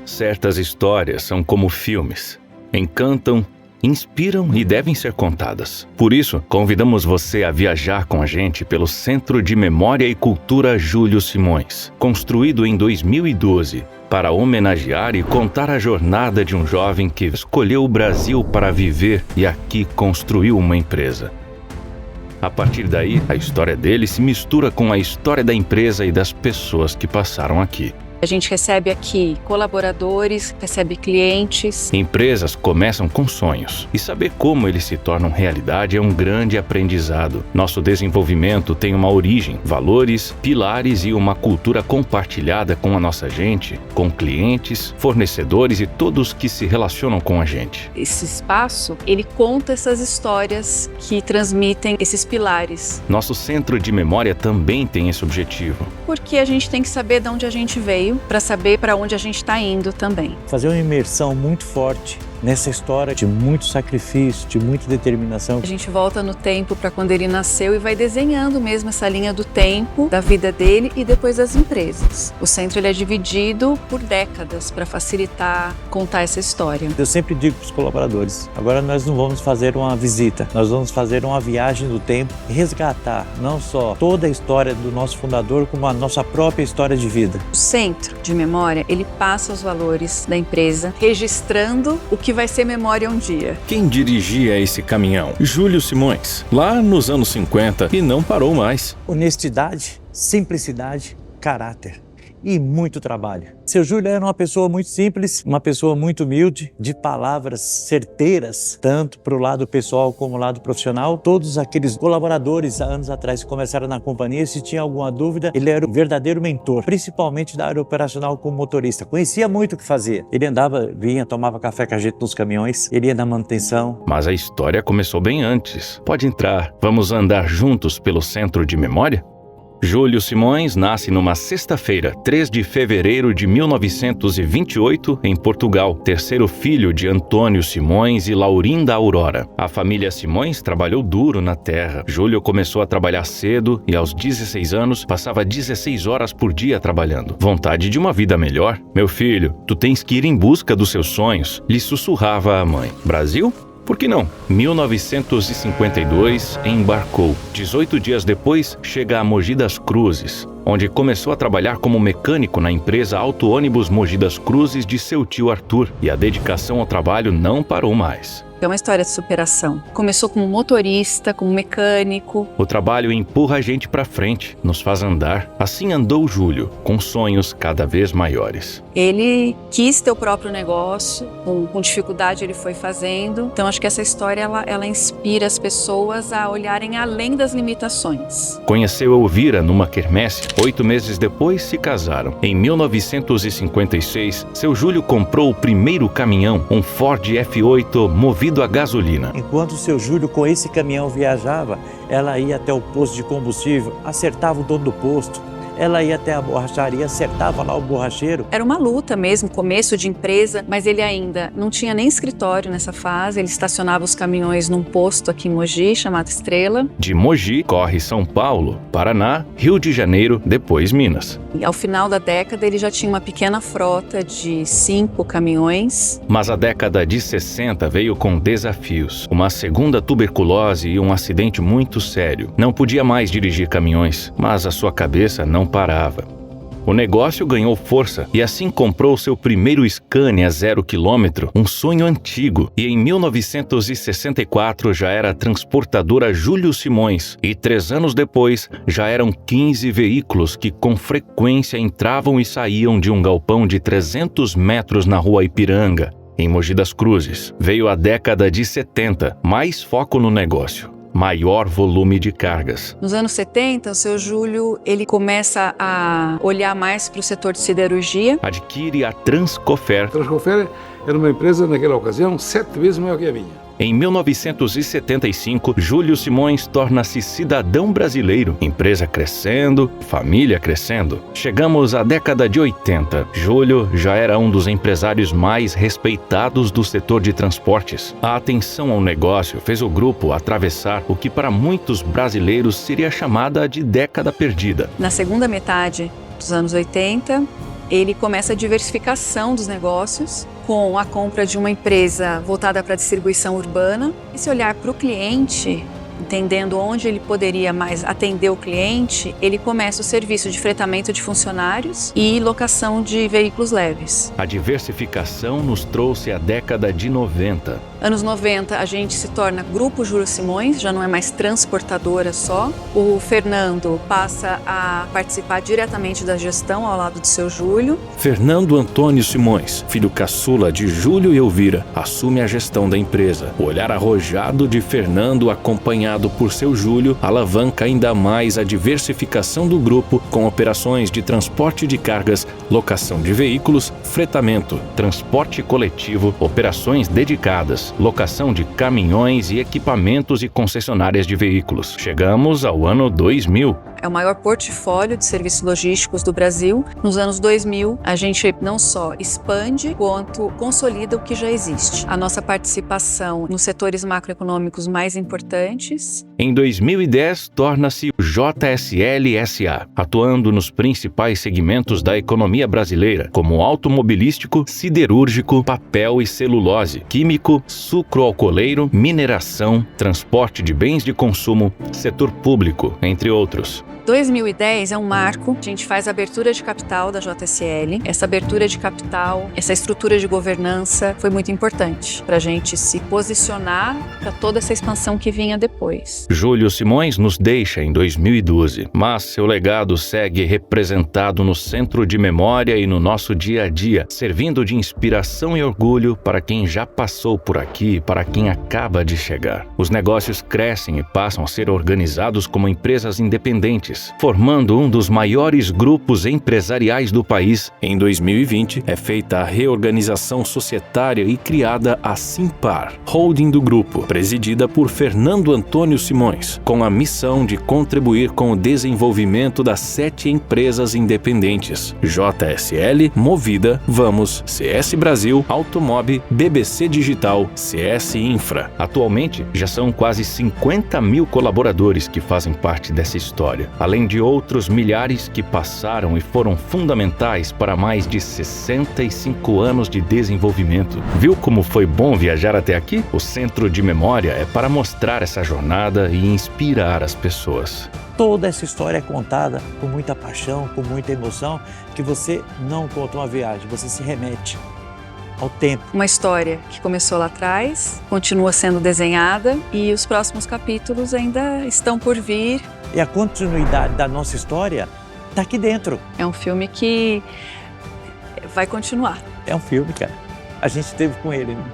Certas histórias são como filmes. Encantam, inspiram e devem ser contadas. Por isso, convidamos você a viajar com a gente pelo Centro de Memória e Cultura Júlio Simões, construído em 2012, para homenagear e contar a jornada de um jovem que escolheu o Brasil para viver e aqui construiu uma empresa. A partir daí, a história dele se mistura com a história da empresa e das pessoas que passaram aqui. A gente recebe aqui colaboradores, recebe clientes. Empresas começam com sonhos e saber como eles se tornam realidade é um grande aprendizado. Nosso desenvolvimento tem uma origem, valores, pilares e uma cultura compartilhada com a nossa gente, com clientes, fornecedores e todos que se relacionam com a gente. Esse espaço, ele conta essas histórias que transmitem esses pilares. Nosso centro de memória também tem esse objetivo. Porque a gente tem que saber de onde a gente veio, para saber para onde a gente está indo também. Fazer uma imersão muito forte nessa história de muito sacrifício, de muita determinação. A gente volta no tempo para quando ele nasceu e vai desenhando mesmo essa linha do tempo, da vida dele e depois das empresas. O centro ele é dividido por décadas para facilitar contar essa história. Eu sempre digo para os colaboradores, agora nós não vamos fazer uma visita, nós vamos fazer uma viagem do tempo e resgatar não só toda a história do nosso fundador, como a nossa própria história de vida. O centro de memória, ele passa os valores da empresa, registrando o que vai ser memória um dia. Quem dirigia esse caminhão? Júlio Simões, lá nos anos 50 e não parou mais. Honestidade, simplicidade, caráter e muito trabalho. Seu Júlio era uma pessoa muito simples, uma pessoa muito humilde, de palavras certeiras, tanto para o lado pessoal como o lado profissional. Todos aqueles colaboradores há anos atrás que começaram na companhia, se tinha alguma dúvida, ele era o verdadeiro mentor, principalmente da área operacional como motorista. Conhecia muito o que fazia. Ele andava, vinha, tomava café com a gente nos caminhões, ele ia na manutenção. Mas a história começou bem antes. Pode entrar, vamos andar juntos pelo centro de memória? Júlio Simões nasce numa sexta-feira, 3 de fevereiro de 1928, em Portugal, terceiro filho de Antônio Simões e Laurinda Aurora. A família Simões trabalhou duro na terra. Júlio começou a trabalhar cedo e, aos 16 anos, passava 16 horas por dia trabalhando. Vontade de uma vida melhor? Meu filho, tu tens que ir em busca dos seus sonhos, lhe sussurrava a mãe. Brasil? Por que não? 1952, embarcou. 18 dias depois, chega a Mogi das Cruzes, onde começou a trabalhar como mecânico na empresa Auto-ônibus Mogi das Cruzes de seu tio Arthur, e a dedicação ao trabalho não parou mais. É uma história de superação. Começou como motorista, como mecânico. O trabalho empurra a gente para frente, nos faz andar. Assim andou Júlio, com sonhos cada vez maiores. Ele quis ter o próprio negócio, com dificuldade ele foi fazendo. Então acho que essa história ela inspira as pessoas a olharem além das limitações. Conheceu Elvira numa quermesse. 8 meses depois se casaram. Em 1956, seu Júlio comprou o primeiro caminhão, um Ford F8 movido a gasolina. Enquanto o seu Júlio com esse caminhão viajava, ela ia até o posto de combustível, acertava o dono do posto. Ela ia até a borracharia, acertava lá o borracheiro. Era uma luta mesmo, começo de empresa, mas ele ainda não tinha nem escritório nessa fase. Ele estacionava os caminhões num posto aqui em Mogi, chamado Estrela. De Mogi, corre São Paulo, Paraná, Rio de Janeiro, depois Minas. E ao final da década, ele já tinha uma pequena frota de 5 caminhões. Mas a década de 60 veio com desafios. Uma segunda tuberculose e um acidente muito sério. Não podia mais dirigir caminhões, mas a sua cabeça não parava. O negócio ganhou força e assim comprou seu primeiro Scania 0 km, um sonho antigo, e em 1964 já era a transportadora Júlio Simões, e 3 anos depois já eram 15 veículos que com frequência entravam e saíam de um galpão de 300 metros na rua Ipiranga, em Mogi das Cruzes. Veio a década de 70, mais foco no negócio. Maior volume de cargas. Nos anos 70, o seu Júlio ele começa a olhar mais para o setor de siderurgia. Adquire a Transcofer. A Transcofer era uma empresa, naquela ocasião, 7 vezes maior que a minha. Em 1975, Júlio Simões torna-se cidadão brasileiro. Empresa crescendo, família crescendo. Chegamos à década de 80. Júlio já era um dos empresários mais respeitados do setor de transportes. A atenção ao negócio fez o grupo atravessar o que para muitos brasileiros seria chamada de década perdida. Na segunda metade dos anos 80, ele começa a diversificação dos negócios com a compra de uma empresa voltada para a distribuição urbana. Esse olhar para o cliente, entendendo onde ele poderia mais atender o cliente, ele começa o serviço de fretamento de funcionários e locação de veículos leves. A diversificação nos trouxe a década de 90. Anos 90, a gente se torna Grupo Júlio Simões, já não é mais transportadora só. O Fernando passa a participar diretamente da gestão ao lado do seu Júlio. Fernando Antônio Simões, filho caçula de Júlio e Elvira, assume a gestão da empresa. O olhar arrojado de Fernando, acompanhado por seu Júlio, alavanca ainda mais a diversificação do grupo com operações de transporte de cargas, locação de veículos, fretamento, transporte coletivo, operações dedicadas, locação de caminhões e equipamentos e concessionárias de veículos. Chegamos ao ano 2000. É o maior portfólio de serviços logísticos do Brasil. Nos anos 2000, a gente não só expande, quanto consolida o que já existe. A nossa participação nos setores macroeconômicos mais importantes. Em 2010, torna-se o JSL S.A., atuando nos principais segmentos da economia brasileira, como automobilístico, siderúrgico, papel e celulose, químico, sucroalcooleiro, mineração, transporte de bens de consumo, setor público, entre outros. 2010 é um marco, a gente faz a abertura de capital da JSL. Essa abertura de capital, essa estrutura de governança foi muito importante para a gente se posicionar para toda essa expansão que vinha depois. Júlio Simões nos deixa em 2012, mas seu legado segue representado no Centro de Memória e no nosso dia a dia, servindo de inspiração e orgulho para quem já passou por aqui e para quem acaba de chegar. Os negócios crescem e passam a ser organizados como empresas independentes, formando um dos maiores grupos empresariais do país. Em 2020, é feita a reorganização societária e criada a Simpar, holding do grupo, presidida por Fernando Antônio Simões, com a missão de contribuir com o desenvolvimento das 7 empresas independentes: JSL, Movida, Vamos, CS Brasil, Automob, BBC Digital, CS Infra. Atualmente, já são quase 50 mil colaboradores que fazem parte dessa história, além de outros milhares que passaram e foram fundamentais para mais de 65 anos de desenvolvimento. Viu como foi bom viajar até aqui? O Centro de Memória é para mostrar essa jornada e inspirar as pessoas. Toda essa história é contada com muita paixão, com muita emoção, que você não conta uma viagem, você se remete ao tempo. Uma história que começou lá atrás, continua sendo desenhada e os próximos capítulos ainda estão por vir. E a continuidade da nossa história está aqui dentro. É um filme que vai continuar. É um filme, cara. A gente esteve com ele, né?